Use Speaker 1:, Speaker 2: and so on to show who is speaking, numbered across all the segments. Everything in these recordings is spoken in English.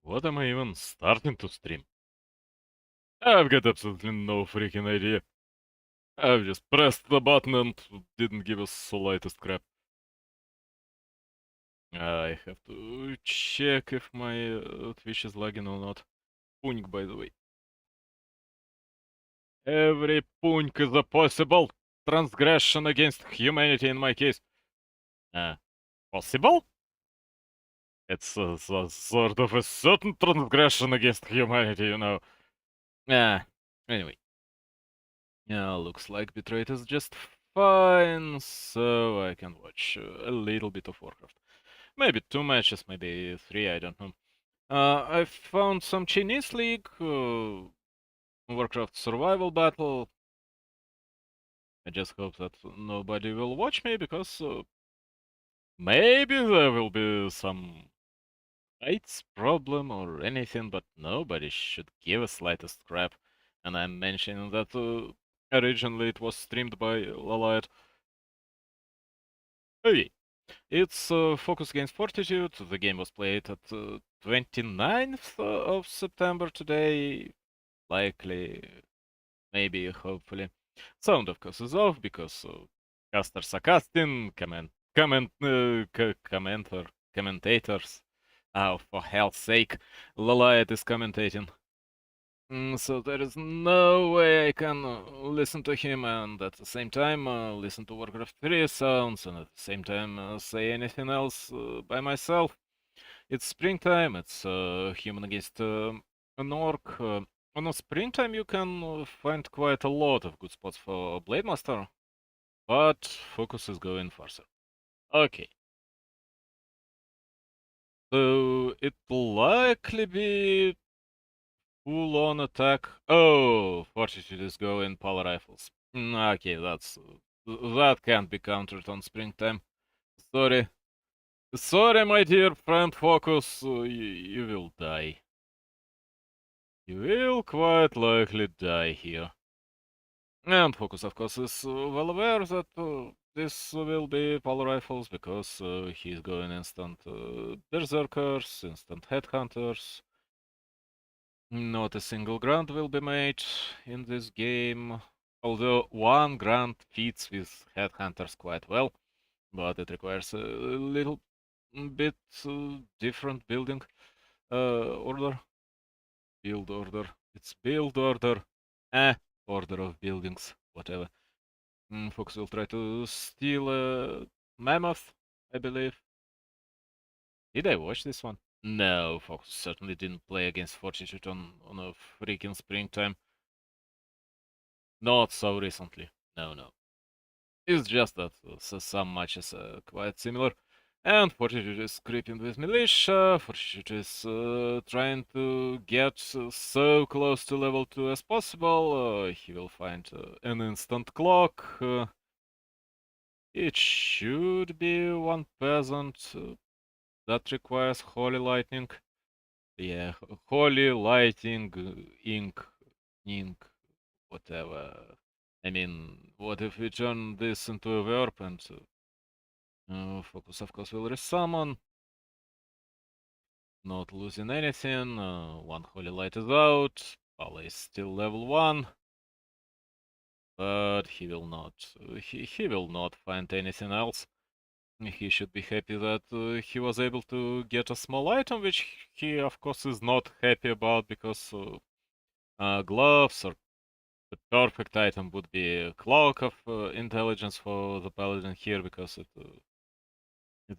Speaker 1: What am I even starting to stream? I've got absolutely no freaking idea. I've just pressed the button and didn't give us the slightest crap. I have to check if my Twitch is lagging or not. Punk, by the way. Every punk is a possible transgression against humanity in my case. Possible? It's a sort of a certain transgression against humanity, you know. Anyway. Yeah, looks like bitrate is just fine, so I can watch a little bit of Warcraft. Maybe 2 matches, maybe 3, I don't know. I found some Chinese league, Warcraft survival battle. I just hope that nobody will watch me, because maybe there will be some rights problem or anything, but nobody should give a slightest crap. And I'm mentioning that originally it was streamed by Lalite. Okay. It's Focus against Fortitude. The game was played at 29th of September today. Likely, maybe, hopefully. Sound, of course, is off because casters are casting, commentators. Oh, for hell's sake, Laliat is commentating. So there is no way I can listen to him and at the same time listen to Warcraft 3 sounds and at the same time say anything else by myself. It's springtime, it's human against an orc. On a springtime you can find quite a lot of good spots for Blade Master, but focus is going farther. Okay. So it'll likely be full-on attack. Oh, Fortitude is going power rifles. Okay, that can't be countered on springtime. Sorry. Sorry, my dear friend Focus, you will die. You will quite likely die here. And Focus, of course, is well aware that this will be power rifles because he's going instant berserkers, instant headhunters. Not a single grunt will be made in this game, although one grunt fits with headhunters quite well, but it requires a little bit different building order. Build order. It's build order. Order of buildings, whatever. Fox will try to steal a mammoth, I believe. Did I watch this one? No, Fox certainly didn't play against Fortitude on a freaking springtime. Not so recently. No, no. It's just that some matches are quite similar. And Fortitude is creeping with militia. Fortitude is trying to get so close to level 2 as possible. He will find an instant clock. It should be one peasant that requires holy lightning. Yeah, holy lighting, ink, whatever. I mean, what if we turn this into a verb and Focus, of course, will resummon. Not losing anything. One holy light is out. Pala is still level 1. But he will not. He will not find anything else. He should be happy that he was able to get a small item, which he, of course, is not happy about because gloves or the perfect item would be a cloak of intelligence for the paladin here because it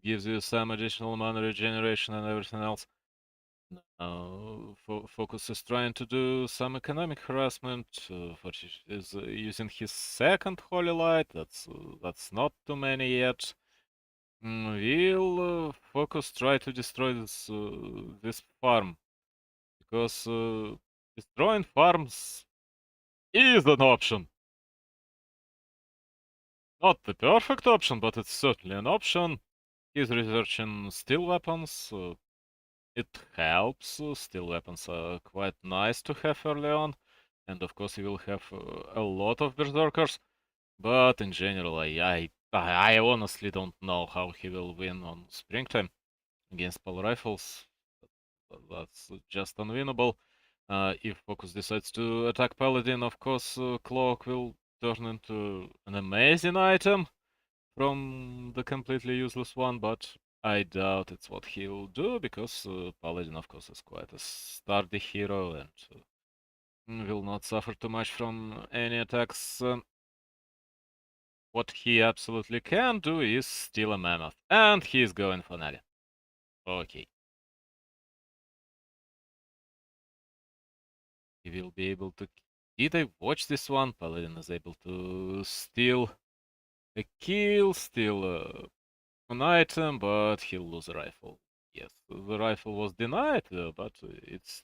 Speaker 1: gives you some additional mana regeneration and everything else. Focus is trying to do some economic harassment. Fortitude is using his second holy light. That's not too many yet. Will Focus try to destroy this farm? Because destroying farms is an option. Not the perfect option, but it's certainly an option. He's researching steel weapons. It helps. Steel weapons are quite nice to have early on. And of course you will have a lot of berserkers. But in general, I honestly don't know how he will win on springtime against pole rifles. that's just unwinnable. If Focus decides to attack Paladin, of course, Cloak will turn into an amazing item from the completely useless one, but I doubt it's what he'll do, because Paladin, of course, is quite a sturdy hero and will not suffer too much from any attacks. What he absolutely can do is steal a Mammoth, and he's going for Nari. Okay. He will be able to... Did I watch this one? Paladin is able to steal a kill, steal an item, but he'll lose a rifle. Yes, the rifle was denied, but it's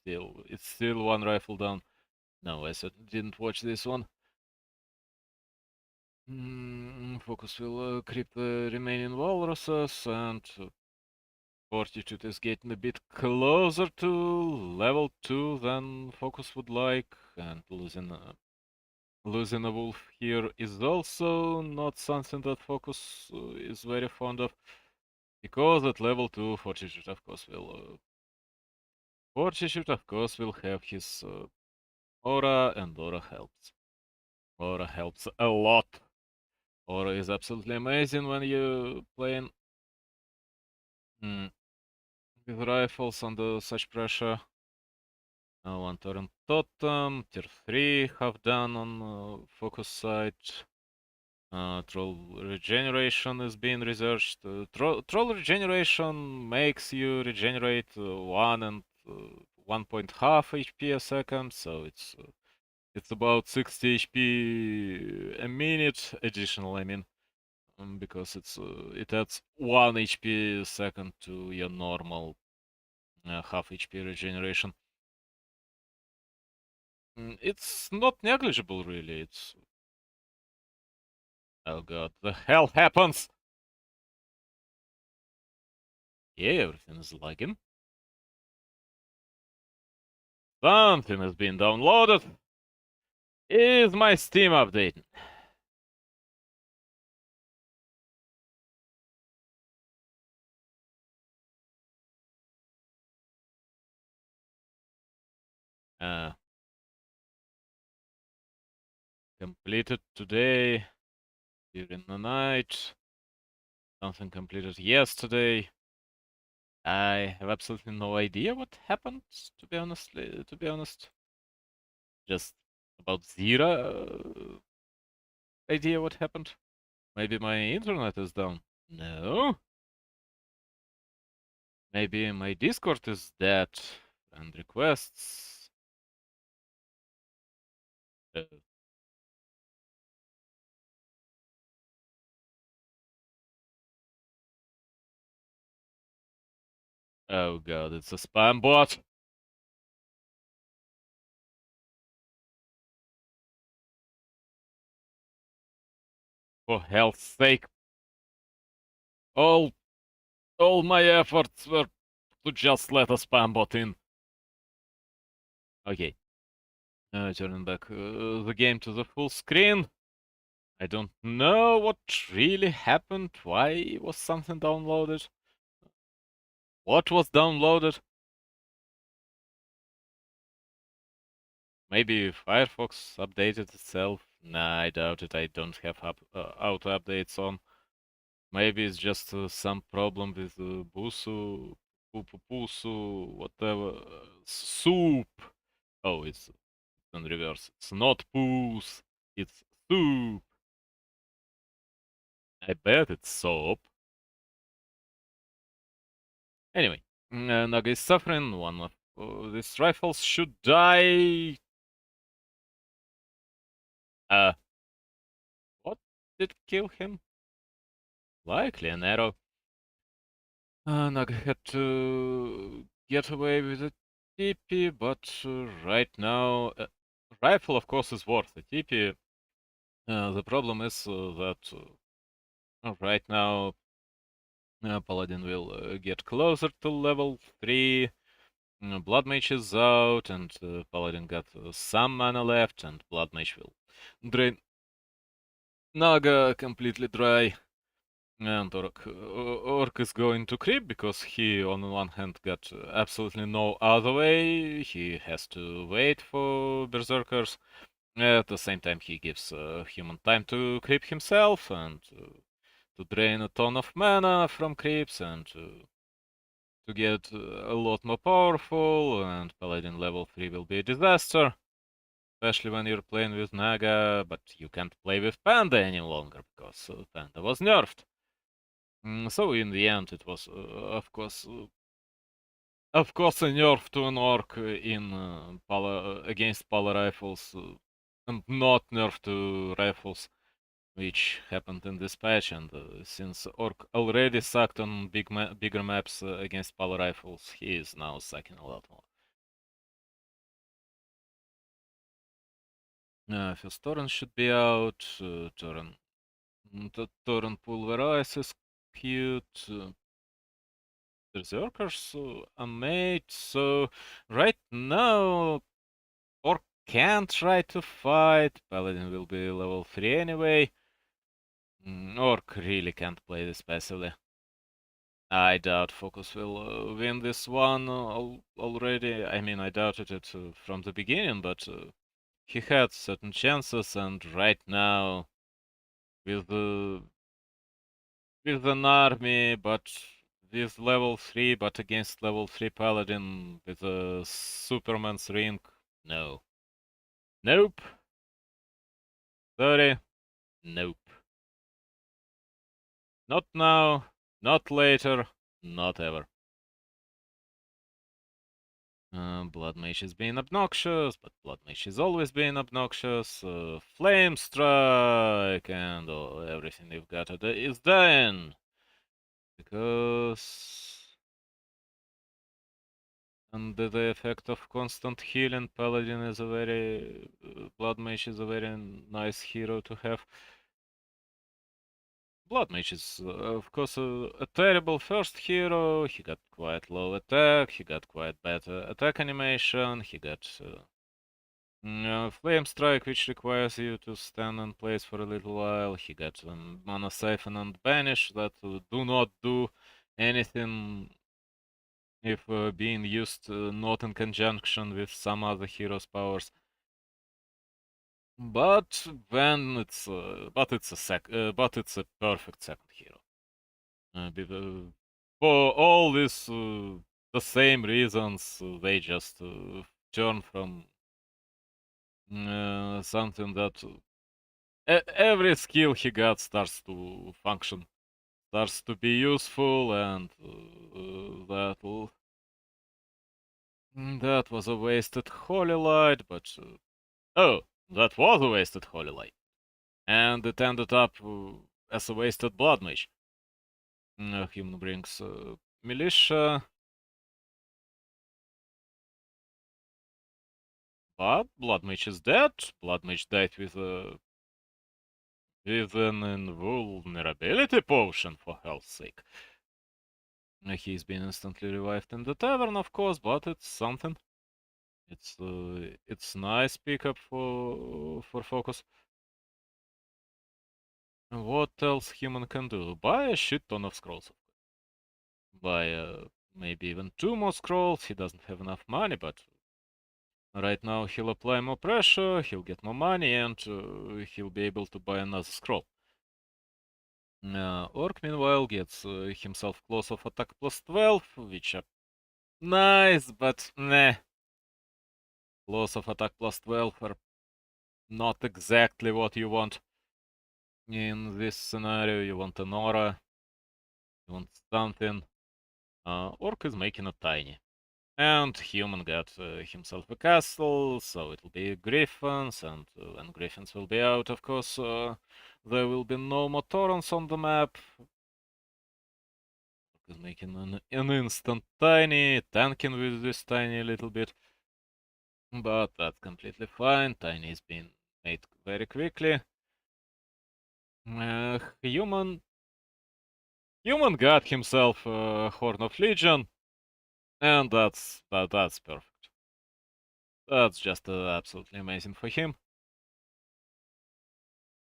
Speaker 1: still one rifle down. No, I certainly didn't watch this one. Focus will creep the remaining walruses, and Fortitude is getting a bit closer to level 2 than Focus would like, and losing a wolf here is also not something that Focus is very fond of, because at level 2 Fortitude of course will have his aura, and aura helps. Aura helps a lot. Aura is absolutely amazing when you playing with rifles under such pressure. One turn totem, tier 3 half done on Focus side. Troll regeneration is being researched. Troll regeneration makes you regenerate 1 and 1.5 HP a second, so it's about 60 HP a minute additional, I mean, because it adds 1 HP a second to your normal half HP regeneration. It's not negligible, really. It's... Oh god, the hell happens? Yeah, everything is lagging. Something has been downloaded. Is my Steam updating? Completed today, during the night. Something completed yesterday. I have absolutely no idea what happened, to be honest. Just about zero idea what happened. Maybe my internet is down. No. Maybe my Discord is dead and requests. Uh, oh god, it's a spam bot. For hell's sake. All my efforts were to just let a spam bot in. Okay. Turning back the game to the full screen. I don't know what really happened. Why was something downloaded? What was downloaded? Maybe Firefox updated itself? Nah, I doubt it. I don't have auto updates on. Maybe it's just some problem with Busu, Pusu, whatever. Soup. Oh, it's in reverse. It's not Poos. It's soup. I bet it's soap. Anyway, Naga is suffering. One of these rifles should die. What did kill him? Likely an arrow. Naga had to get away with a TP, but right now, rifle of course is worth a TP. The problem is that right now Paladin will get closer to level 3. Blood Mage is out, and Paladin got some mana left, and Blood Mage will drain Naga completely dry. And Orc is going to creep because he, on one hand, got absolutely no other way. He has to wait for Berserkers. At the same time, he gives human time to creep himself and to drain a ton of mana from creeps and to get a lot more powerful. And Paladin level 3 will be a disaster, especially when you're playing with Naga, but you can't play with Panda any longer because Panda was nerfed. So in the end, it was, of course, a nerf to an orc in against Pala rifles, and not nerf to rifles, which happened in this patch. And since orc already sucked on bigger maps against Pala rifles, he is now sucking a lot more. First Torrent should be out. Torrent Pulverize is cute. Berserkers are made, so right now Orc can try to fight. Paladin will be level 3 anyway. Orc really can't play this passively. I doubt Focus will win this one already. I mean, I doubted it from the beginning, but he had certain chances, and right now, with with an army, but with level 3, but against level 3 Paladin with a Superman's ring, no. Nope. Sorry. Nope. Not now, not later, not ever. Blood Mage is being obnoxious, but Blood Mage is always being obnoxious. Flame Strike and everything you've got is done. Because under the effect of constant healing, Paladin is a very... Blood Mage is a very nice hero to have. Blood Mage is, of course, a terrible first hero. He got quite low attack, he got quite bad attack animation, he got Flame Strike, which requires you to stand in place for a little while. He got Mana Siphon and Banish that do not do anything if being used not in conjunction with some other hero's powers. But when it's but it's a perfect second hero. For all these the same reasons, they just turn from something that every skill he got starts to function, starts to be useful, and that was a wasted holy light, but oh, that was a wasted holy light, and it ended up as a wasted blood mage. Him brings militia, but blood mage is dead. Blood mage died with an invulnerability potion, for hell's sake. He's been instantly revived in the tavern, of course, but it's something. It's nice pickup for focus. What else human can do? Buy a shit ton of scrolls. Buy maybe even 2 more scrolls. He doesn't have enough money, but right now he'll apply more pressure, he'll get more money, and he'll be able to buy another scroll. Orc, meanwhile, gets himself claws of attack plus 12, which are nice, but nah. Claws of attack plus 12 are not exactly what you want. In this scenario, you want an aura, you want something. Orc is making it tiny. And human got himself a castle, so it'll be griffins, and when griffins will be out, of course, there will be no more torrents on the map. Orc is making an instant tiny, tanking with this tiny little bit. But that's completely fine, tiny is being made very quickly. Human got himself a Horn of Legion, and that's perfect. That's just absolutely amazing for him.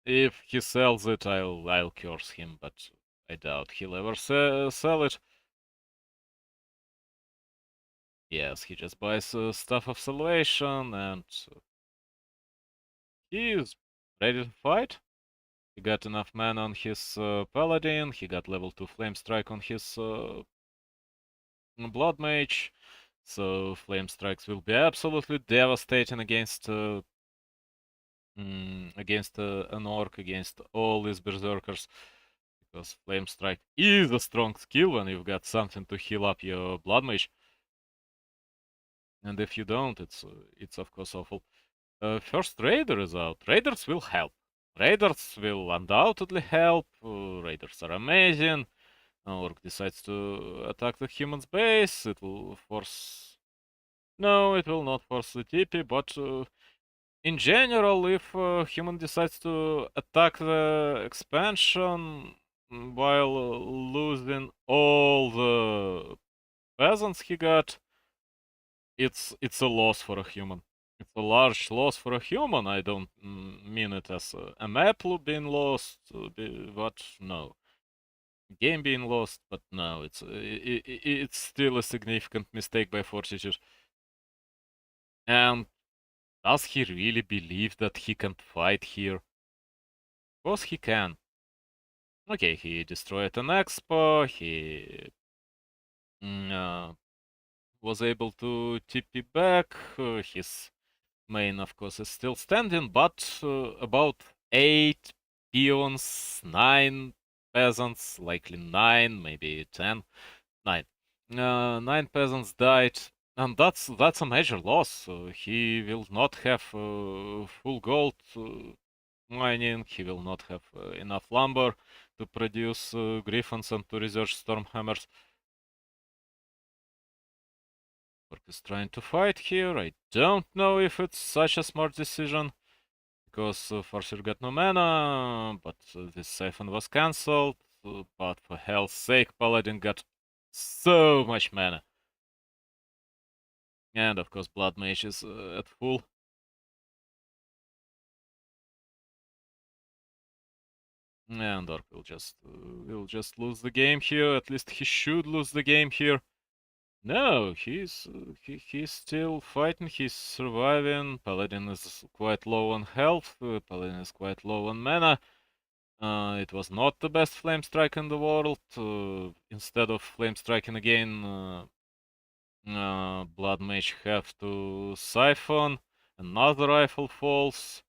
Speaker 1: If he sells it, I'll curse him, but I doubt he'll ever sell it. Yes, he just buys Staff of Salvation, and he is ready to fight. He got enough mana on his Paladin, he got level 2 Flame Strike on his Blood Mage, so Flame Strikes will be absolutely devastating against an Orc, against all these Berserkers, because Flame Strike is a strong skill when you've got something to heal up your Blood Mage, and if you don't, it's of course awful. First Raider is out. Raiders will help. Raiders will undoubtedly help. Raiders are amazing. Orc decides to attack the human's base. It will force... No, it will not force the TP, but in general, if human decides to attack the expansion while losing all the peasants he got, it's a loss for a human. It's a large loss for a human. I don't mean it as a map being lost, but no. Game being lost, but no, it's still a significant mistake by Fortitude. And does he really believe that he can fight here? Of course he can. Okay, he destroyed an expo, he was able to TP back, his main, of course, is still standing, but about 8 peons, 9 peasants, likely 9, maybe 10, 9. 9 peasants died, and that's a major loss. He will not have full gold mining, he will not have enough lumber to produce griffins and to research stormhammers. Orc is trying to fight here. I don't know if it's such a smart decision, because Farseer got no mana, but this siphon was cancelled. But for hell's sake, Paladin got so much mana. And of course, Blood Mage is at full. And Orc will just lose the game here. At least he should lose the game here. No, he's still fighting. He's surviving. Paladin is quite low on health. Paladin is quite low on mana. It was not the best flame strike in the world. Instead of flame striking again, Blood Mage have to siphon. Another rifle falls.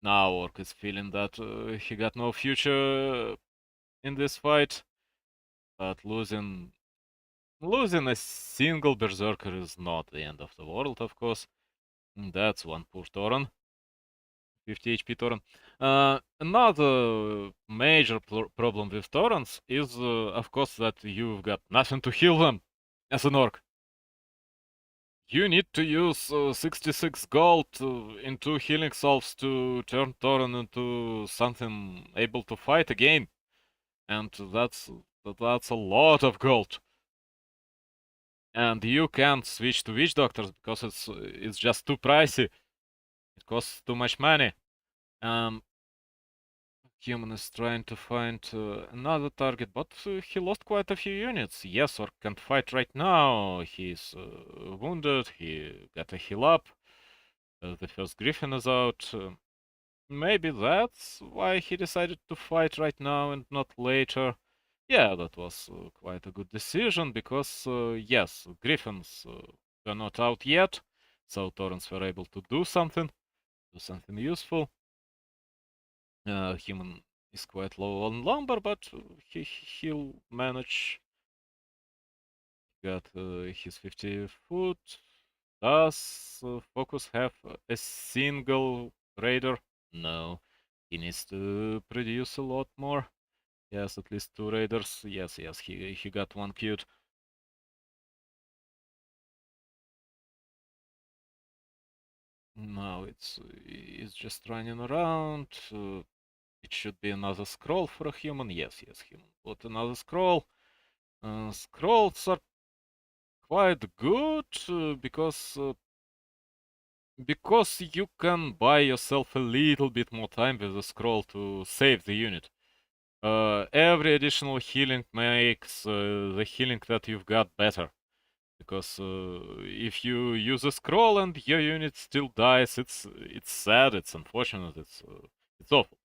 Speaker 1: Now Orc is feeling that he got no future in this fight, but losing a single berserker is not the end of the world, of course. That's one poor Tauren. 50 HP Tauren. Another major problem with Taurens is, of course, that you've got nothing to heal them as an orc. You need to use 66 gold into healing salves to turn Tauren into something able to fight again. And that's a lot of gold. And you can't switch to witch doctors because it's just too pricey. It costs too much money. Human is trying to find another target, but he lost quite a few units. Yes, Orc can't fight right now. He's wounded. He got a heal up. The first Griffin is out. Maybe that's why he decided to fight right now and not later. Yeah, that was quite a good decision, because yes, Griffins were not out yet, so Taurens were able to do something useful. Human is quite low on lumber, but he'll manage. Got his 50 foot. Does Focus have a single raider? No. He needs to produce a lot more. Yes, at least 2 raiders. Yes, he got 1 cute. Now it's just running around. It should be another scroll for a human. Yes, human. Put another scroll. Scrolls are quite good because you can buy yourself a little bit more time with the scroll to save the unit. Every additional healing makes the healing that you've got better. Because if you use a scroll and your unit still dies, it's sad, it's unfortunate, it's awful.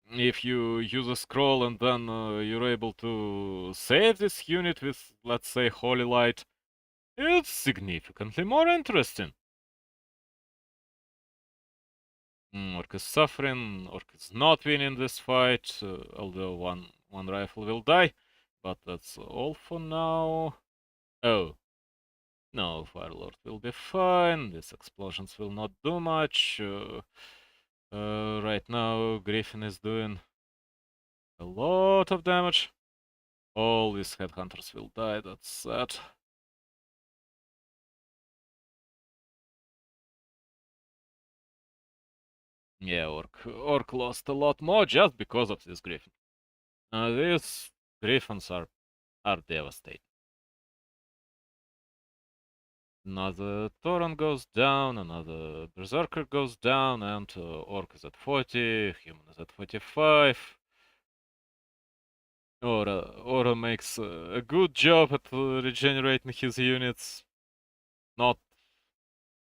Speaker 1: If you use a scroll and then you're able to save this unit with, let's say, Holy Light, it's significantly more interesting. Orc is suffering, Orc is not winning this fight, although one rifle will die, but that's all for now. Oh, no, Firelord will be fine, these explosions will not do much. Right now, Griffin is doing a lot of damage. All these headhunters will die, that's sad. Yeah, Orc lost a lot more just because of this Griffin. These Griffins are devastating. Another Tauren goes down, another Berserker goes down, and Orc is at 40, Human is at 45. Ora makes a good job at regenerating his units. Not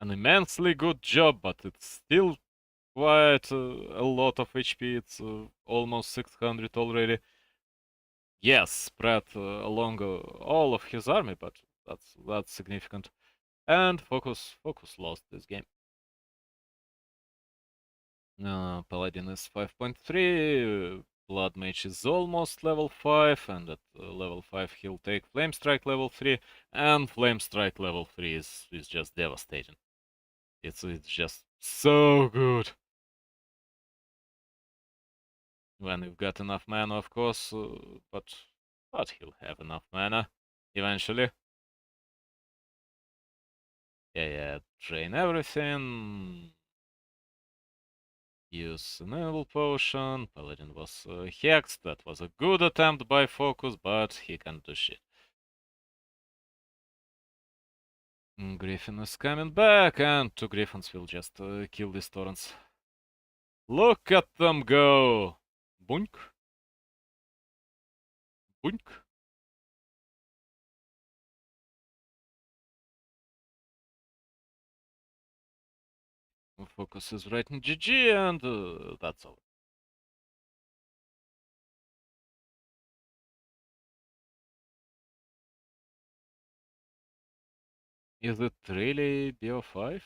Speaker 1: an immensely good job, but it's still quite a lot of HP. It's almost 600 already. Yes, spread along all of his army, but that's significant. And Focus lost this game. Paladin is 5.3, Blood Mage is almost level 5, and at level 5 he'll take Flame Strike level 3, and Flame Strike level 3 is just devastating. It's just so good. When you've got enough mana, of course, but he'll have enough mana eventually. Yeah, drain everything. Use an evil potion. Paladin was hexed. That was a good attempt by Focus, but he can't do shit. Griffin is coming back, and two Griffins will just kill these Torrents. Look at them go! Boink. Boink. Focus is writing GG, and that's all. Is it really BO5?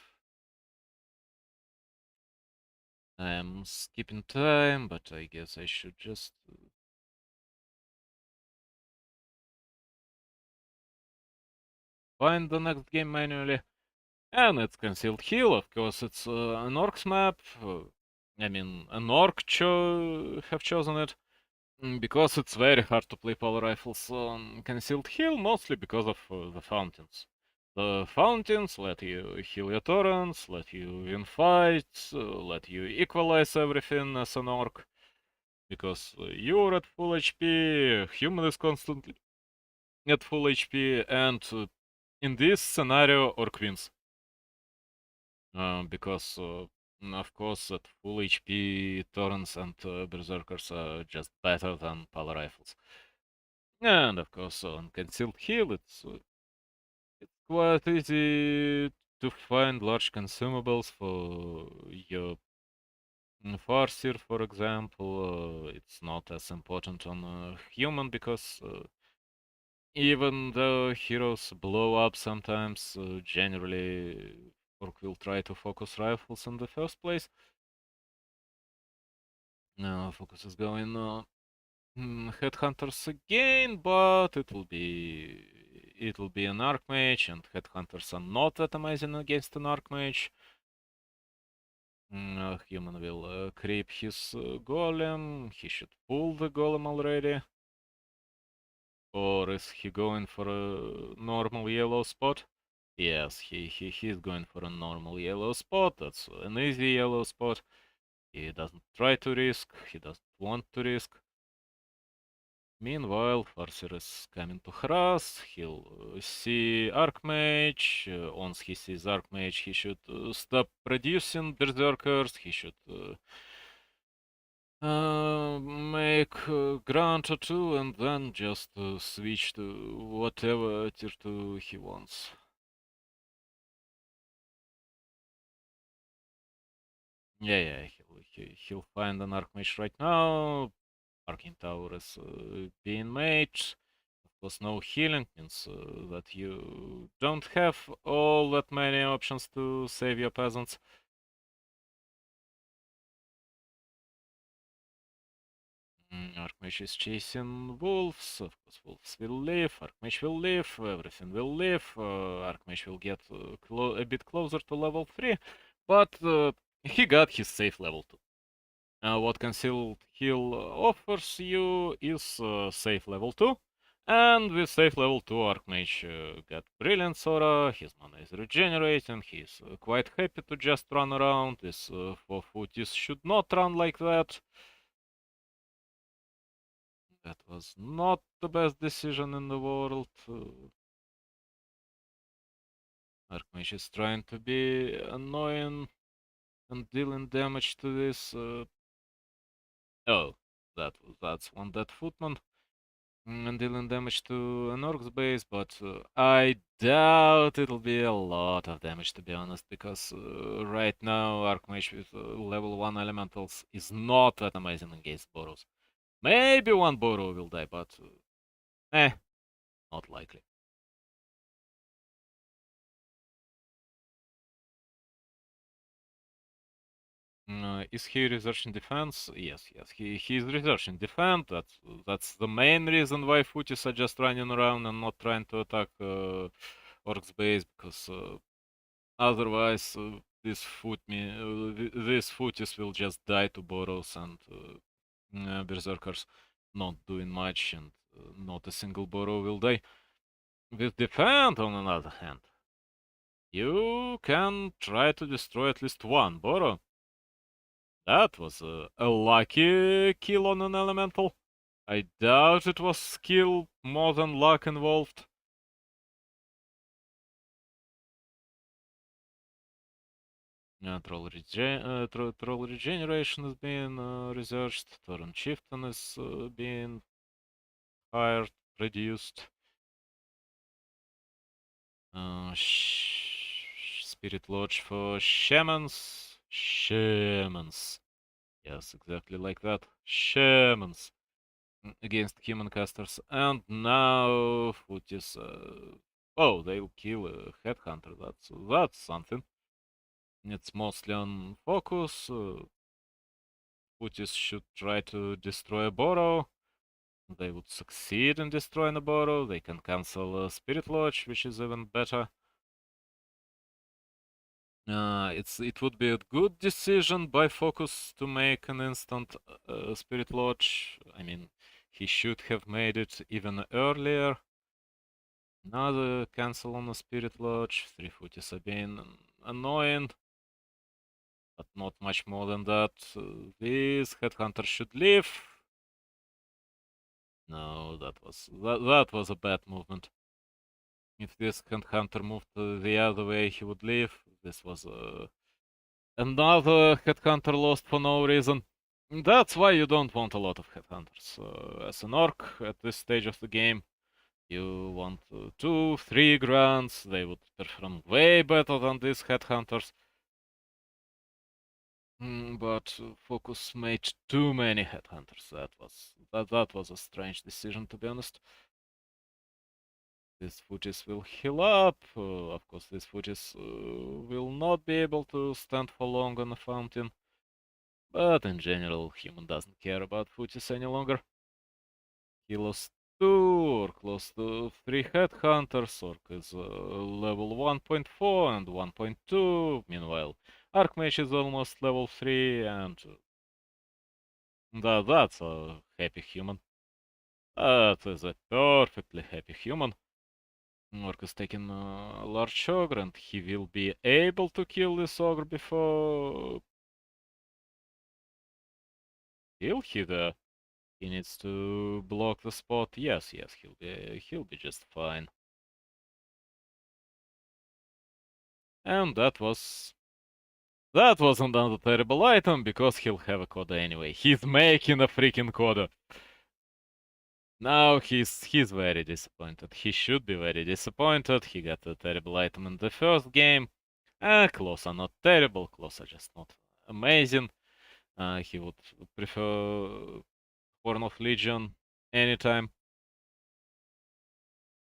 Speaker 1: I am skipping time, but I guess I should just find the next game manually. And it's Concealed Hill, of course, it's an Orcs map. I mean, an Orc have chosen it. Because it's very hard to play power rifles on Concealed Hill, mostly because of the fountains. The fountains let you heal your torrents, let you win fights, let you equalize everything as an orc. Because you're at full HP, human is constantly at full HP, and in this scenario, orc wins. Because, of course, at full HP, torrents and berserkers are just better than power rifles. And of course, on Concealed Hill, it's quite easy to find large consumables for your Farseer, for example. It's not as important on human because even though heroes blow up sometimes, generally Orc will try to focus rifles in the first place. Now Focus is going Headhunters again, but it'll be an Archmage, and Headhunters are not that amazing against an Archmage. Human will creep his Golem. He should pull the Golem already. Or is he going for a normal yellow spot? Yes, he's going for a normal yellow spot. That's an easy yellow spot. He doesn't try to risk. He doesn't want to risk. Meanwhile, Farseer is coming to harass. He'll see Archmage. Once he sees Archmage, he should stop producing Berserkers. He should Make Granta 2 and then just switch to whatever tier 2 he wants. Yeah, he'll find an Archmage right now. Arcane Tower is being made. Of course, no healing means that you don't have all that many options to save your peasants. Archmage is chasing wolves. Of course, wolves will live. Archmage will live. Everything will live. Archmage will get a bit closer to level 3. But he got his safe level 2. What Concealed Heal offers you is safe level 2. And with safe level 2, Archmage got Brilliant Aura, his mana is regenerating, he's quite happy to just run around. This 4-footies should not run like that. That was not the best decision in the world. Archmage is trying to be annoying and dealing damage to this. Oh, that's one dead footman. And dealing damage to an orc's base, but I doubt it'll be a lot of damage, to be honest, because right now Archmage with level 1 elementals is not that amazing against Boros. Maybe one Boro will die, but not likely. Is he researching defense? Yes, he is researching defense. That's the main reason why footies are just running around and not trying to attack Orc's base, because otherwise these footies will just die to Boros and Berserkers not doing much, and not a single Boro will die. With defend, on the other hand, you can try to destroy at least one Boro. That was a lucky kill on an elemental. I doubt it was skill more than luck involved. Troll regeneration is being researched. Torrent Chieftain is being hired, reduced. Spirit Lodge for Shamans. Shamans. Yes, exactly like that. Shamans. Against human casters. And now Footies. Oh, they'll kill a headhunter. That's something. It's mostly on focus. Footies should try to destroy a Boro. They would succeed in destroying a Boro. They can cancel a Spirit Lodge, which is even better. It would be a good decision by Focus to make an instant Spirit Lodge. I mean, he should have made it even earlier. Another cancel on the Spirit Lodge. 3-footies are being annoying, but not much more than that. This Headhunter should leave. No, that was a bad movement. If this Headhunter moved the other way, he would leave. This was another Headhunter lost for no reason. That's why you don't want a lot of Headhunters. As an orc, at this stage of the game, you want 2, 3 grunts. They would perform way better than these Headhunters. But Focus made too many Headhunters. That was a strange decision, to be honest. These footies will heal up. Of course, these footies will not be able to stand for long on the fountain. But in general, human doesn't care about footies any longer. He lost 2 or close to 3 headhunters. Orc is level 1.4 and 1.2. Meanwhile, Archmage is almost level 3, and that's a happy human. That is a perfectly happy human. Orc is taking a large ogre, and he will be able to kill this ogre before... Will he there? He needs to block the spot. Yes, he'll be just fine. And that was That wasn't a terrible item because he'll have a coda anyway. He's making a freaking coda. Now he's very disappointed. He should be very disappointed. He got a terrible item in the first game. Claws are not terrible. Claws are just not amazing. He would prefer Horn of Legion anytime.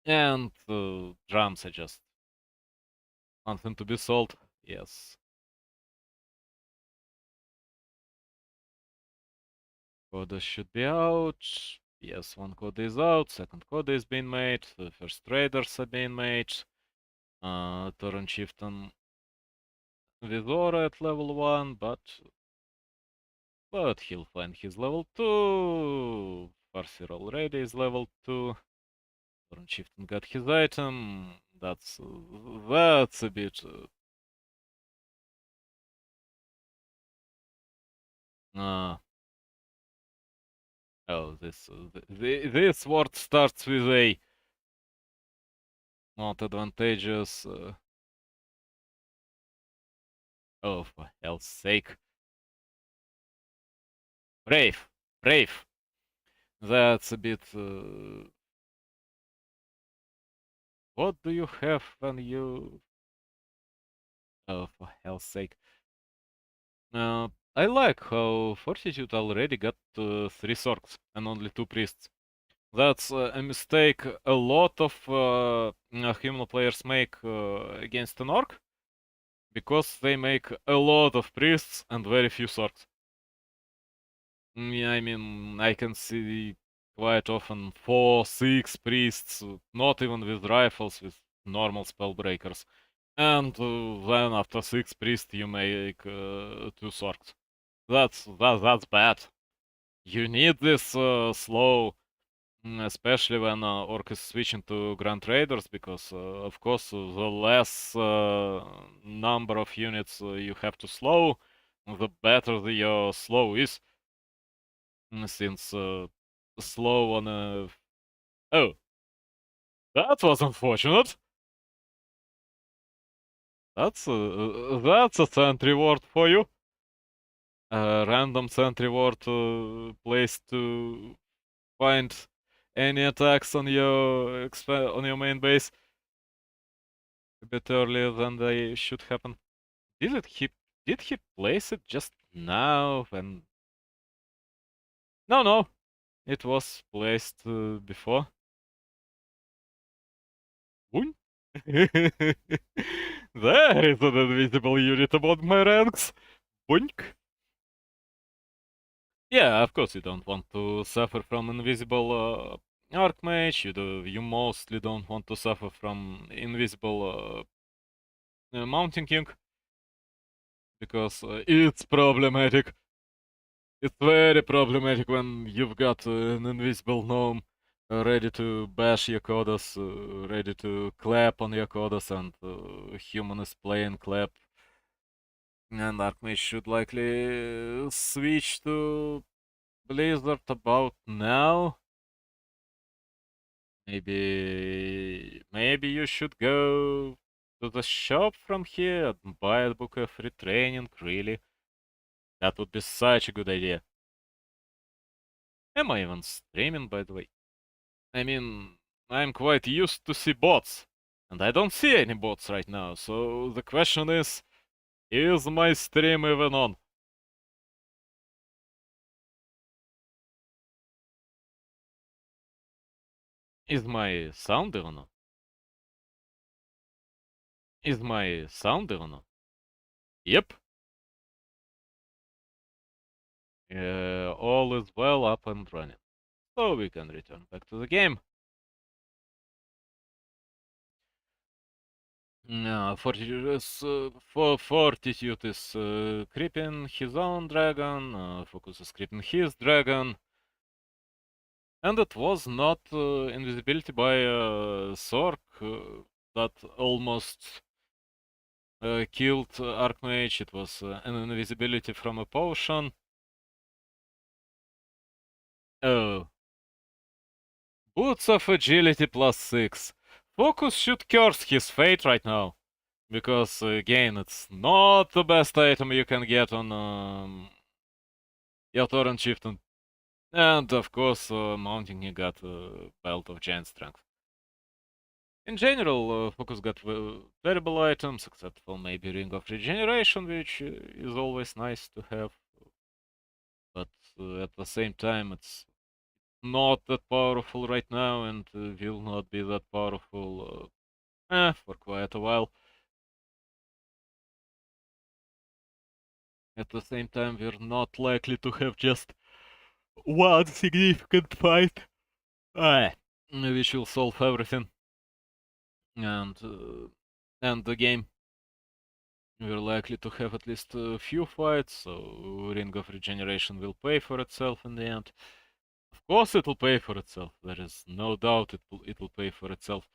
Speaker 1: And drums are just something to be sold. Yes. Coda should be out. Yes, one code is out. Second code is being made. The first traders are being made. Torrent Chieftain with Aura at level 1, but he'll find his level 2. Farseer already is level 2. Torrent Chieftain got his item. That's a bit. Uh, oh, this word starts with a not advantageous. Oh, for hell's sake! Brave, brave. That's a bit. What do you have when you? Oh, for hell's sake! I like how Fortitude already got 3 Sorks and only 2 Priests. That's a mistake a lot of human players make against an Orc, because they make a lot of Priests and very few Sorks. Yeah, I mean, I can see quite often 4, 6 Priests, not even with rifles, with normal spellbreakers. And then after 6 Priests you make 2 Sorks. That's bad. You need this slow, especially when Orc is switching to Grand Raiders, because of course the less number of units you have to slow, the better your slow is. Since slow on a... Oh, that was unfortunate. That's a sentry ward for you. A random sentry ward placed to find any attacks on your main base a bit earlier than they should happen. Did he place it just now when? No, it was placed before. Boing. There is an invisible unit above my ranks. Boink. Yeah, of course you don't want to suffer from invisible Archmage. You mostly don't want to suffer from invisible Mountain King, because it's problematic. It's very problematic when you've got an invisible gnome ready to bash your Kodos, ready to clap on your Kodos, and human is playing clap. And Archmage should likely switch to Blizzard about now. Maybe you should go to the shop from here and buy a book of retraining, really. That would be such a good idea. Am I even streaming, by the way? I mean, I'm quite used to see bots, and I don't see any bots right now, so the question is my stream even on? Is my sound even on? Is my sound even on? Yep. All is well up and running. So we can return back to the game. Fortitude is creeping his own dragon, Focus is creeping his dragon. And it was not invisibility by Sork that almost killed Archmage. It was an invisibility from a potion. Oh. Boots of agility +6. Focus should curse his fate right now, Because again, it's not the best item you can get on your Torrent Chieftain. And of course, mounting he got Belt of Giant Strength. In general, Focus got variable items, except for maybe Ring of Regeneration, which is always nice to have. But at the same time, it's not that powerful right now, and will not be that powerful for quite a while. At the same time, we're not likely to have just one significant fight, which will solve everything. And the game, we're likely to have at least a few fights, so Ring of Regeneration will pay for itself in the end. Of course it will pay for itself, there is no doubt it will pay for itself.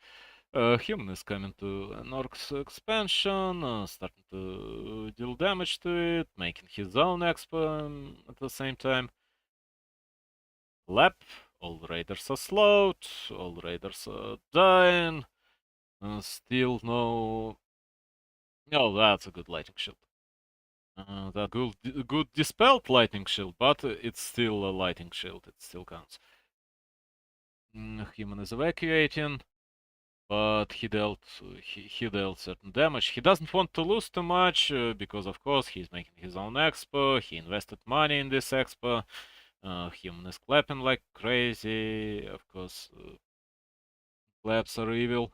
Speaker 1: Human is coming to an Orc's expansion, starting to deal damage to it, making his own expo at the same time. Lap, all raiders are slowed, all raiders are dying, still no... Oh, that's a good lightning shield. That good dispelled lightning shield, but it's still a lightning shield, it still counts. Human is evacuating, but he dealt certain damage. He doesn't want to lose too much, because of course he's making his own expo, he invested money in this expo. Human is clapping like crazy, of course. Claps are evil.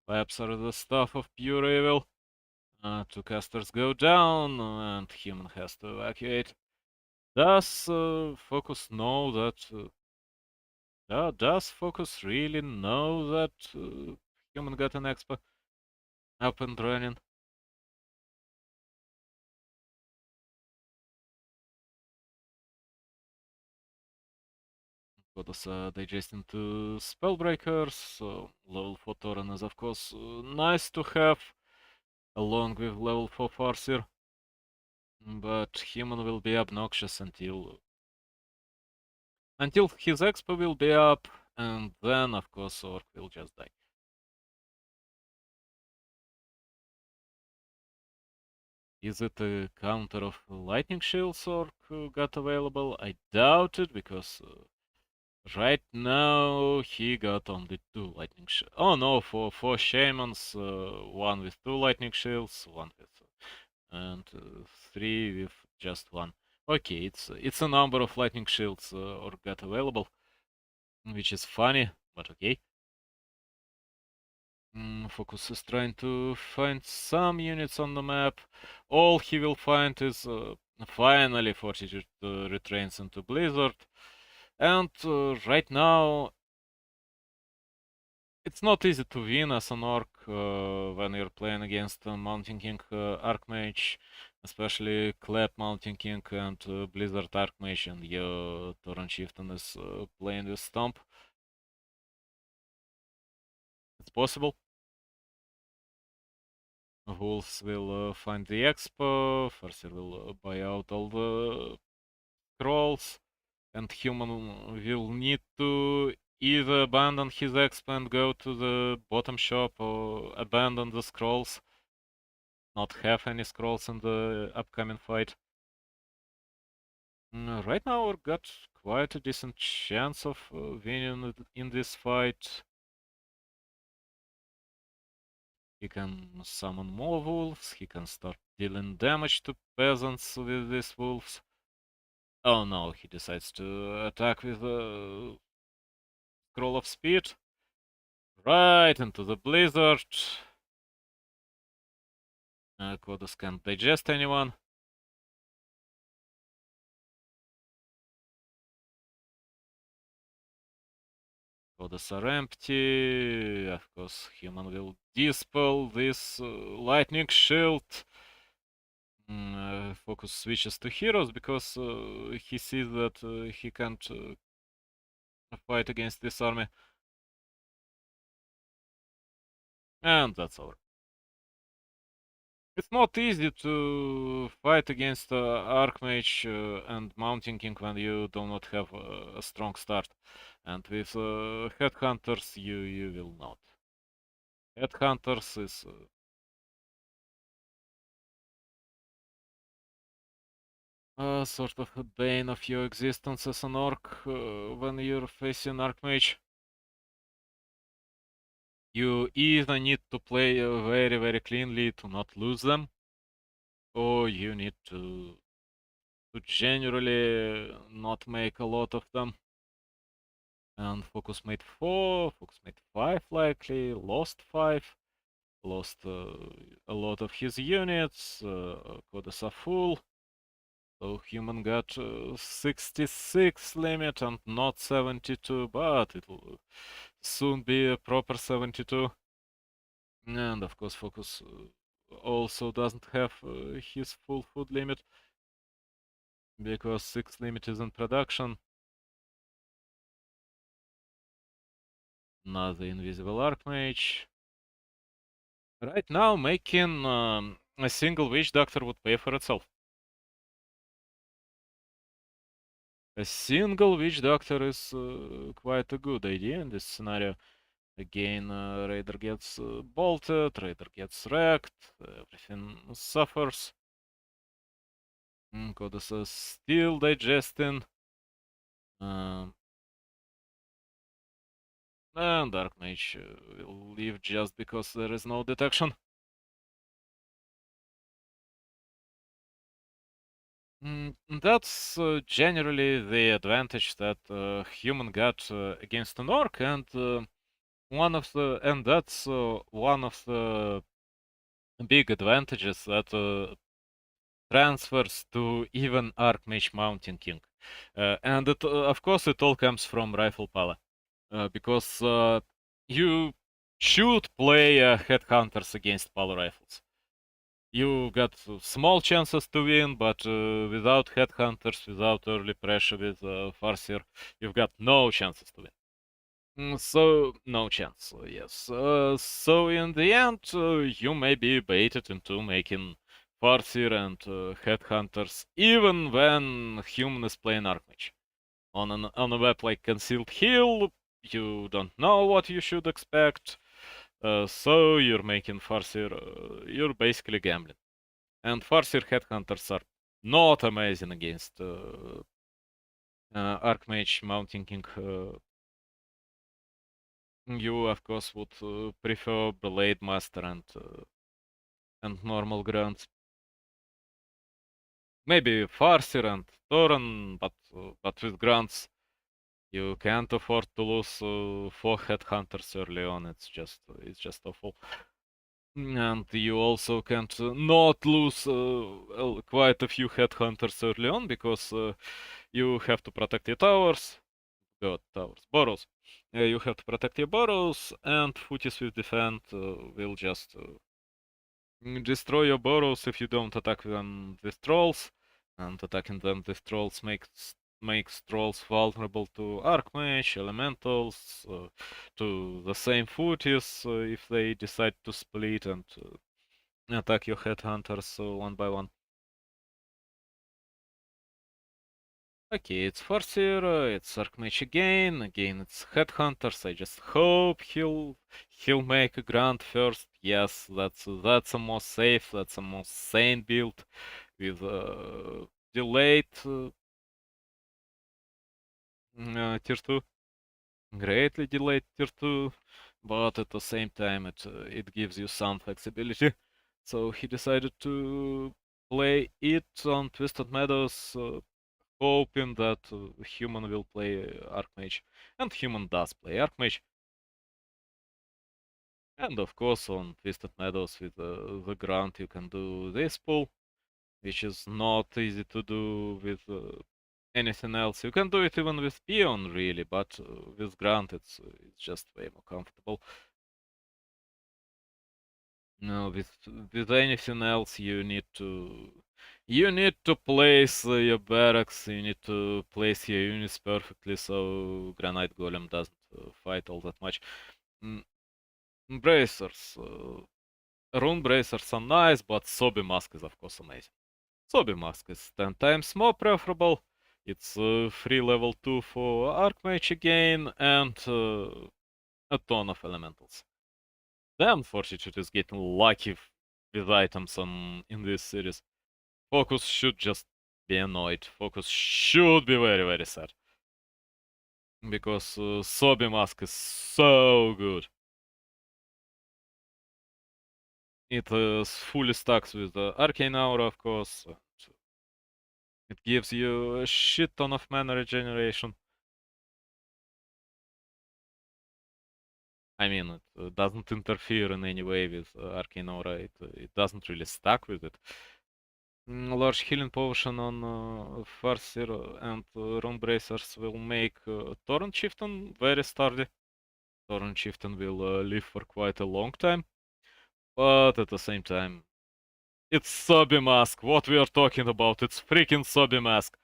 Speaker 1: Claps are the stuff of pure evil. Two casters go down, and human has to evacuate. Does Focus know that... does Focus really know that human got an expo up and running? What is digesting to Spellbreakers, so level 4 Tauren is of course nice to have, along with level 4 Farseer, but human will be obnoxious until his expo will be up, and then of course Orc will just die. Is it a counter of lightning shields Orc got available? I doubt it, because right now he got only 2 lightning shields. Oh no, for 4 shamans, 1 with 2 lightning shields, 1 with... and 3 with just 1. Okay, it's a number of lightning shields Orc got available, which is funny, but okay. Focus is trying to find some units on the map. All he will find is finally Fortitude retrains into Blizzard. And right now, it's not easy to win as an Orc when you're playing against Mountain King Archmage, especially Clap Mountain King and Blizzard Archmage, and your Torrent Chieftain is playing with Stomp. It's possible. Wolves will find the expo, Farseer will buy out all the scrolls, and human will need to either abandon his expo and go to the bottom shop, or abandon the scrolls, not have any scrolls in the upcoming fight. Right now we've got quite a decent chance of winning in this fight. He can summon more wolves, he can start dealing damage to peasants with these wolves. Oh no, he decides to attack with a Scroll of Speed. Right into the blizzard. Quotas can't digest anyone. Quotas are empty. Of course, human will dispel this lightning shield. Focus switches to heroes because he sees that he can't fight against this army. And that's over. It's not easy to fight against Archmage and Mountain King when you do not have a strong start. And with Headhunters, you will not. Headhunters is sort of a bane of your existence as an orc when you're facing Archmage. You either need to play very, very cleanly to not lose them, or you need to generally not make a lot of them. And focus made 4, focus made 5 likely, lost 5, lost a lot of his units, Codes are full. So human got 66 limit and not 72, but it'll soon be a proper 72. And of course Focus also doesn't have his full food limit, because 6 limit is in production. Another invisible Archmage. Right now making a single Witch Doctor would pay for itself. A single Witch Doctor is quite a good idea in this scenario. Again, Raider gets bolted, Raider gets wrecked, everything suffers. Goddess is still digesting. And Dark Mage will leave just because there is no detection. That's generally the advantage that human got against an orc, and that's one of the big advantages that transfers to even Archmage Mountain King. And of course it all comes from Rifle Pala, because you should play Headhunters against Pala Rifles. You got small chances to win, but without Headhunters, without early pressure with Farseer, you've got no chances to win. So, no chance, yes. So in the end, you may be baited into making Farseer and Headhunters, even when human is playing Archmage. On a map like Concealed Hill, you don't know what you should expect, so you're making Farseer, you're basically gambling. And Farseer Headhunters are not amazing against Archmage Mountain King. You, of course, would prefer Blade Master and normal grunts. Maybe Farseer and Thoran, but with grunts, you can't afford to lose 4 Headhunters early on. It's just awful. And you also can't not lose quite a few Headhunters early on, because you have to protect your towers. Towers. Burrows. You have to protect your burrows, and Footies with Defend will just destroy your burrows if you don't attack them with trolls. And attacking them with trolls makes trolls vulnerable to Archmage, Elementals, to the same Footies if they decide to split and attack your Headhunters one by one. Okay, it's Farseer, it's Archmage again. Again, it's Headhunters. I just hope he'll make a Grunt first. Yes, that's a more safe, that's a more sane build with delayed tier 2, greatly delayed tier 2, but at the same time it gives you some flexibility. So he decided to play it on Twisted Meadows, hoping that human will play Archmage, and human does play Archmage. And of course on Twisted Meadows with the Grunt you can do this pull, which is not easy to do with anything else. You can do it even with Peon really, but with Grunt it's just way more comfortable. No, with anything else you need to place your barracks, you need to place your units perfectly so Granite Golem doesn't fight all that much. Bracers. Rune Bracers are nice, but Sobi Mask is of course amazing. Sobi Mask is 10 times more preferable. It's free level 2 for Archmage again, and a ton of elementals. Damn, Fortitude is getting lucky with items in this series. Focus should just be annoyed. Focus should be very, very sad. Because Sobi Mask is so good. It is fully stacks with the Arcane Aura, of course. It gives you a shit ton of mana regeneration. I mean, it doesn't interfere in any way with Arcane Aura. It doesn't really stack with it. Large healing potion on Farseer and Rune Bracers will make Torrent Chieftain very sturdy. Torrent Chieftain will live for quite a long time. But at the same time, it's Sobi Mask. What we are talking about? It's freaking Sobi Mask.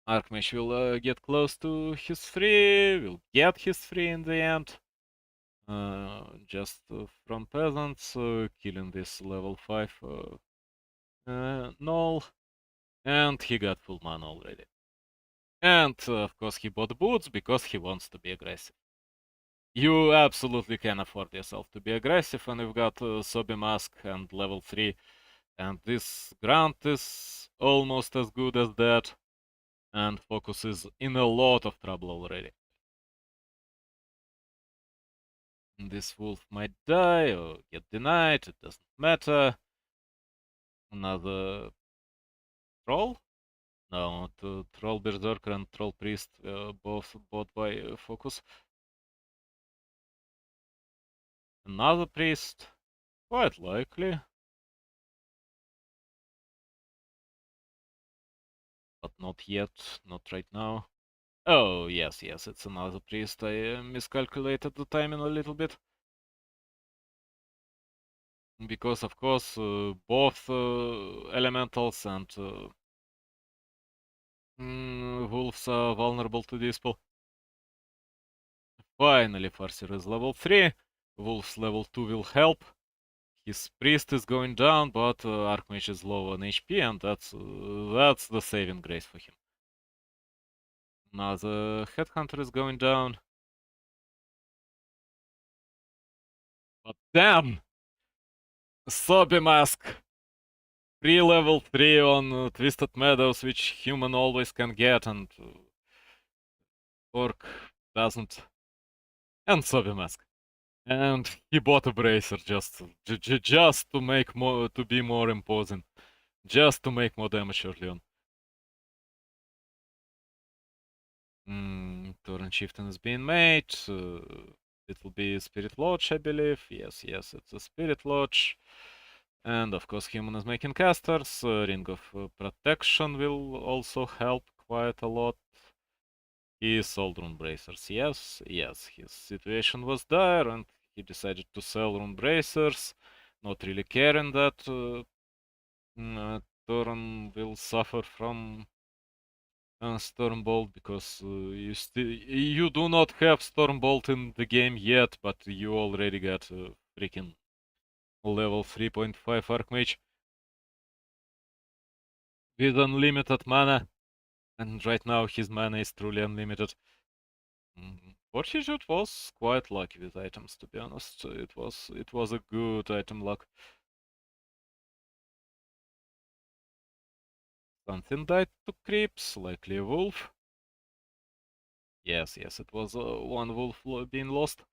Speaker 1: Archmage will get close to his 3, will get his 3 in the end. Just from peasants, killing this level 5 null. And he got full mana already. And of course he bought boots because he wants to be aggressive. You absolutely can afford yourself to be aggressive when you've got Sobi Mask and level 3. And this Grant is almost as good as that. And Focus is in a lot of trouble already. This wolf might die or get denied, it doesn't matter. Another troll? No, Troll Berserker and Troll Priest, both bought by Focus. Another Priest? Quite likely. But not yet, not right now. Oh, yes, it's another Priest. I miscalculated the timing a little bit. Because, of course, both Elementals and Wolves are vulnerable to Dispel. Finally, Farseer is level 3. Wolves level 2 will help. His priest is going down, but Archmage is low on HP, and that's the saving grace for him. Now the Headhunter is going down. But damn! Sobi Mask! Free level 3 on Twisted Meadows, which human always can get, and Orc doesn't. And Sobi Mask. And he bought a bracer just to make more, to be more imposing. Just to make more damage early on. Torrent Chieftain is being made. It will be Spirit Lodge, I believe. Yes, it's a Spirit Lodge. And of course, human is making casters. Ring of Protection will also help quite a lot. He sold Rune Bracers. Yes, his situation was dire, and he decided to sell Rune Bracers, not really caring that Torrent will suffer from Stormbolt, because you do not have Stormbolt in the game yet, but you already got freaking level 3.5 Archmage with unlimited mana, and right now his mana is truly unlimited. Fortitude was quite lucky with items, to be honest. It was a good item luck. Something died to creeps, likely a wolf. Yes, it was one wolf being lost.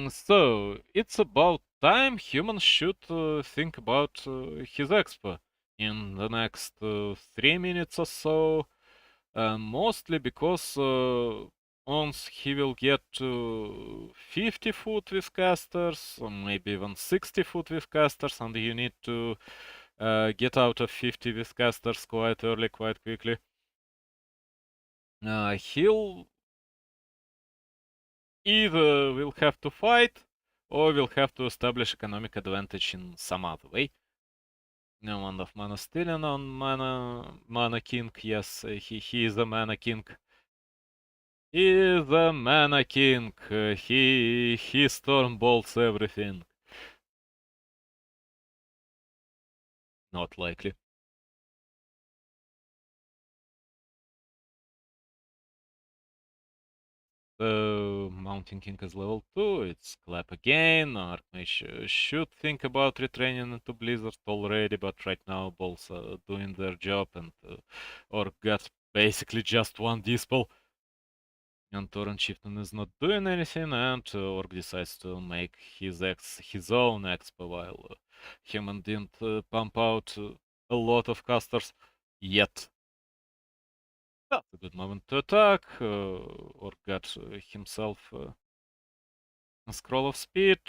Speaker 1: So, it's about time humans should think about his expo in the next 3 minutes or so. Mostly because once he will get to 50 foot with casters, or maybe even 60 foot with casters, and you need to get out of 50 with casters quite early, quite quickly. He'll either will have to fight or will have to establish economic advantage in some other way. No amount of mana stealing on mana king. Yes, he is a mana king. He is a mana king. He storm bolts everything. Not likely. So Mountain King is level 2, it's clap again. Archmage should think about retraining into Blizzard already, but right now balls are doing their job and Orc got basically just one Dispel. And Torrent Chieftain is not doing anything, and Orc decides to make his own expo while Human didn't pump out a lot of casters yet. That's a good moment to attack. Orc got himself a scroll of speed.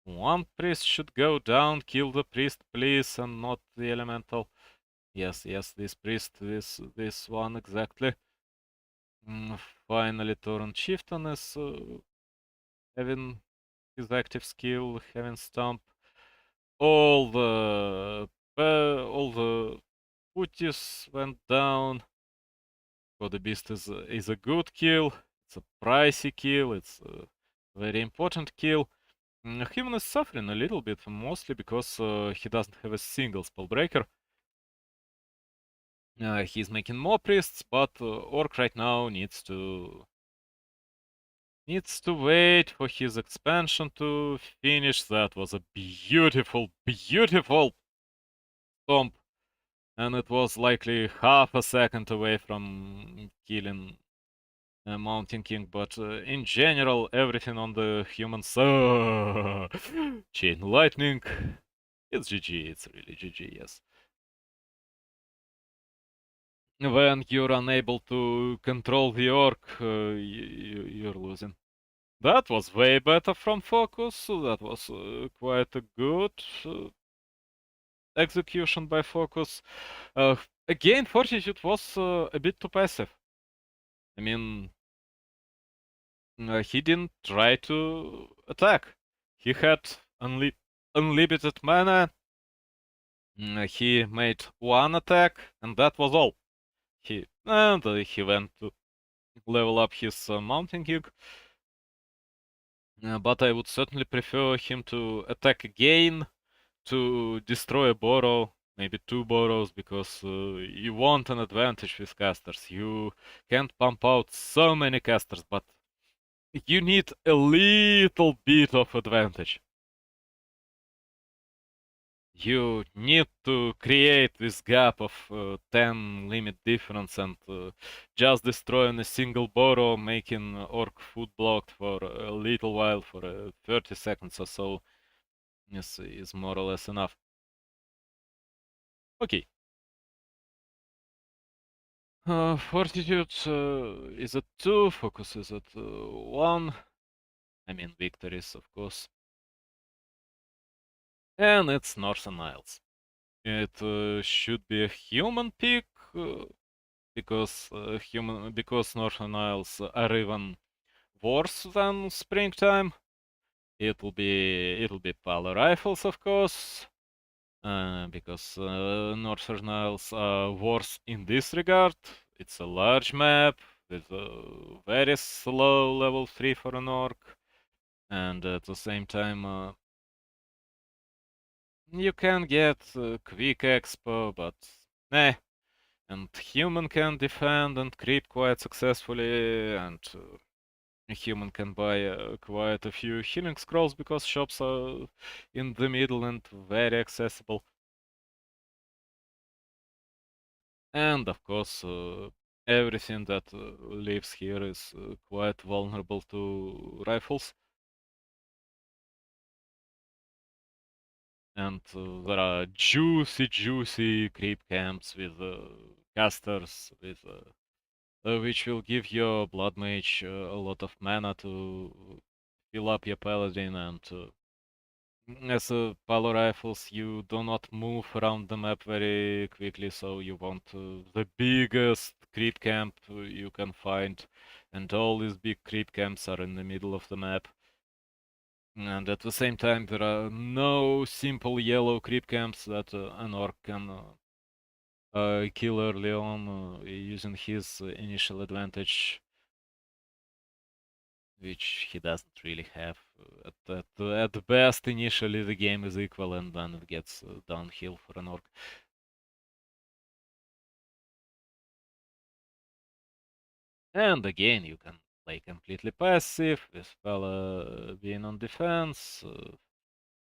Speaker 1: One priest should go down, kill the priest, please, and not the elemental. Yes, yes, this priest, this one exactly. Finally, Torrent Chieftain is having his active skill, having stomp. All the booties went down. For the beast is a good kill. It's a pricey kill. It's a very important kill. Human is suffering a little bit, mostly because he doesn't have a single spellbreaker. He's making more priests, but Orc right now needs to wait for his expansion to finish. That was a beautiful, beautiful stomp, and it was likely half a second away from killing Mountain King, but in general, everything on the human side. Chain Lightning. It's GG, it's really GG, yes. When you're unable to control the orc, you're losing. That was way better from Focus. That was quite a good execution by Focus. Again, Fortitude was a bit too passive. I mean, he didn't try to attack. He had unlimited mana. He made one attack, and that was all. He went to level up his Mountain King. But I would certainly prefer him to attack again to destroy a burrow, maybe two burrows, because you want an advantage with casters. You can't pump out so many casters, but you need a little bit of advantage. You need to create this gap of 10 limit difference, and just destroying a single burrow, making orc food blocked for a little while, for 30 seconds or so, is more or less enough. Okay. Fortitude is at 2, Focus is at 1. I mean, victories, of course. And it's Northern Isles. It should be a human pick, because Northern Isles are even worse than Springtime. It'll be Palo Rifles, of course, because Northern Isles are worse in this regard. It's a large map with a very slow level 3 for an orc, and at the same time you can get quick expo, but nah. And human can defend and creep quite successfully, and a human can buy quite a few healing scrolls because shops are in the middle and very accessible. And of course, everything that lives here is quite vulnerable to rifles. And there are juicy creep camps with casters, which will give your blood mage a lot of mana to fill up your paladin. And as palo rifles, you do not move around the map very quickly, so you want the biggest creep camp you can find, and all these big creep camps are in the middle of the map. And at the same time, there are no simple yellow creep camps that an orc can kill early on using his initial advantage, which he doesn't really have. At best, initially the game is equal, and then it gets downhill for an orc. And again, you can play completely passive, with fella being on defense,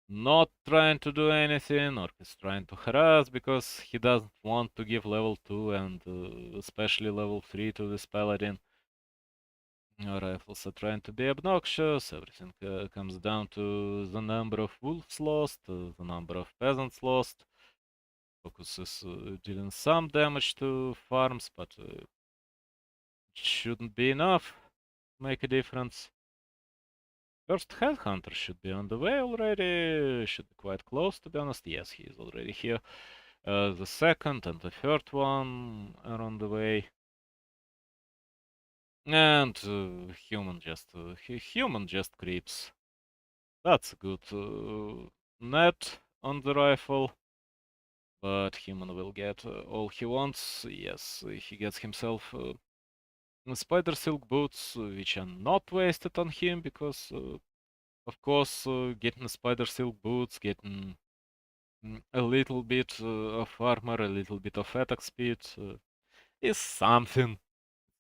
Speaker 1: not trying to do anything, or he's trying to harass because he doesn't want to give level 2 and especially level 3 to this paladin. Rifles are trying to be obnoxious, everything comes down to the number of wolves lost, the number of peasants lost. Focus is dealing some damage to farms, but it shouldn't be enough to make a difference. First headhunter should be on the way already, should be quite close to be honest. Yes, he is already here. The second and the third one are on the way. And human just creeps. That's a good net on the rifle. But human will get all he wants. Yes, he gets himself spider silk boots, which are not wasted on him because, of course, getting spider silk boots, getting a little bit of armor, a little bit of attack speed is something.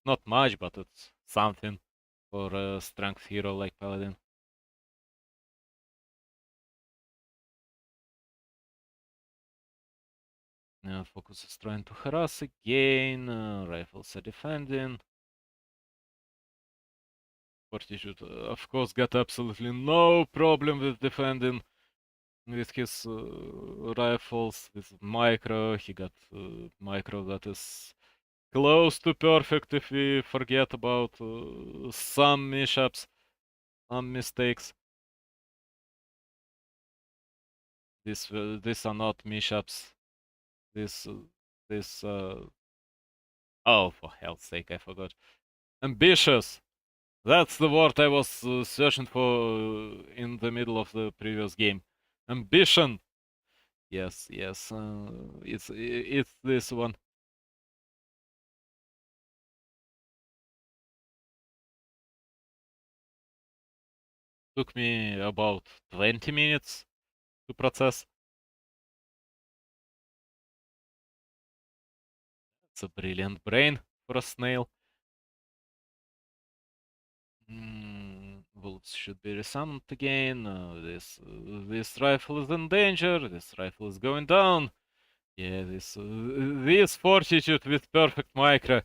Speaker 1: Not much, but it's something for a strength hero like Paladin. Focus is trying to harass again. Rifles are defending. Fortitude, of course, got absolutely no problem with defending with his rifles. With micro, he got micro that is close to perfect if we forget about some mishaps, some mistakes. These are not mishaps. This, this. Oh, for hell's sake, I forgot. Ambitious. That's the word I was searching for in the middle of the previous game. Ambition. Yes, yes. It's this one. Took me about 20 minutes to process. It's a brilliant brain for a snail. Bullets should be resummoned again. This rifle is in danger. This rifle is going down. Yeah, this fortitude with perfect micro.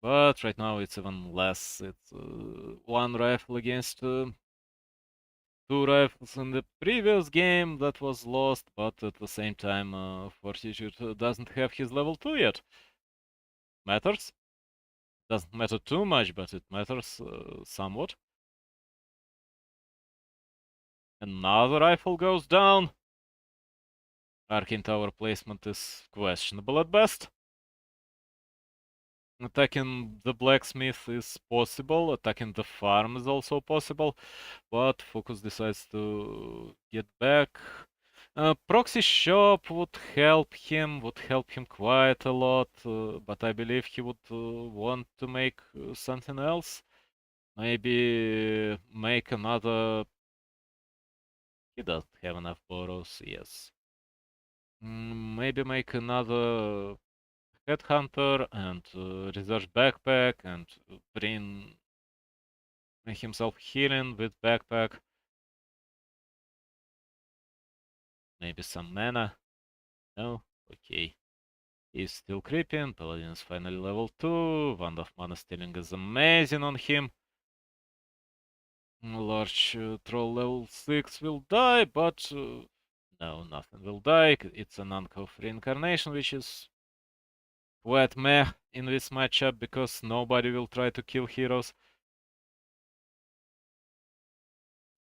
Speaker 1: But right now it's even less. It's one rifle against two rifles in the previous game that was lost, but at the same time, Fortitude doesn't have his level 2 yet. Matters. Doesn't matter too much, but it matters somewhat. Another rifle goes down. Arcane Tower placement is questionable at best. Attacking the blacksmith is possible, attacking the farm is also possible, but Focus decides to get back. Proxy shop would help him quite a lot, but I believe he would want to make something else. Maybe make another. He doesn't have enough boros, yes. Maybe make another headhunter and research backpack and bring himself healing with backpack. Maybe some mana. No? Okay. He's still creeping. Paladin is finally level 2. Wand of Mana Stealing is amazing on him. Large troll level 6 will die, but no, nothing will die. It's an Ankh of Reincarnation, which is quite meh in this matchup because nobody will try to kill heroes.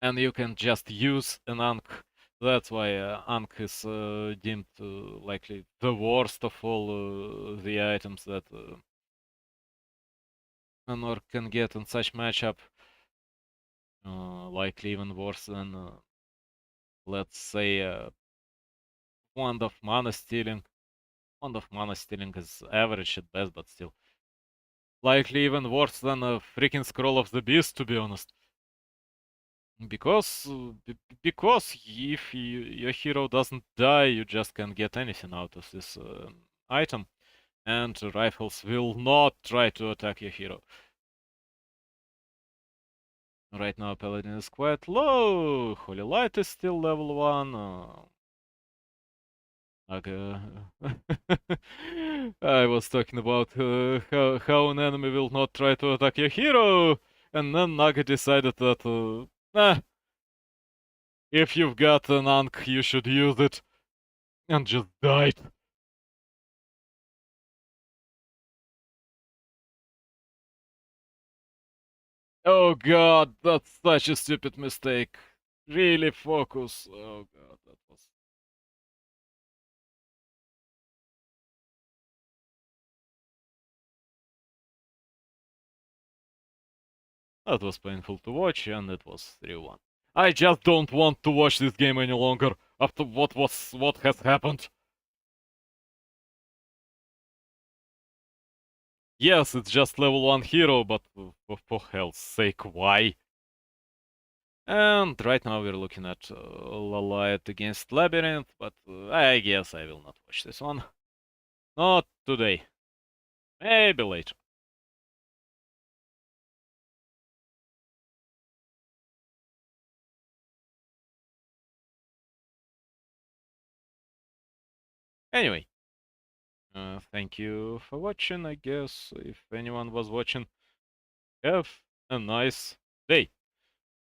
Speaker 1: And you can just use an Ankh. That's why Ankh is deemed likely the worst of all the items that an orc can get in such matchup. Likely even worse than, let's say, Wand of Mana Stealing. Wand of Mana Stealing is average at best, but still. Likely even worse than a freaking Scroll of the Beast, to be honest. Because if your hero doesn't die, you just can't get anything out of this item. And the rifles will not try to attack your hero. Right now, Paladin is quite low. Holy Light is still level 1. Okay. I was talking about how an enemy will not try to attack your hero, and then Naga decided that, if you've got an Ankh, you should use it, and just died. Oh god, that's such a stupid mistake. Really focus. Oh god, that was painful to watch, and it was 3-1. I just don't want to watch this game any longer after what has happened. Yes, it's just level 1 hero, but for hell's sake, why? And right now we're looking at Lalite against Labyrinth, but I guess I will not watch this one. Not today. Maybe later. Anyway, thank you for watching, I guess. If anyone was watching, have a nice day.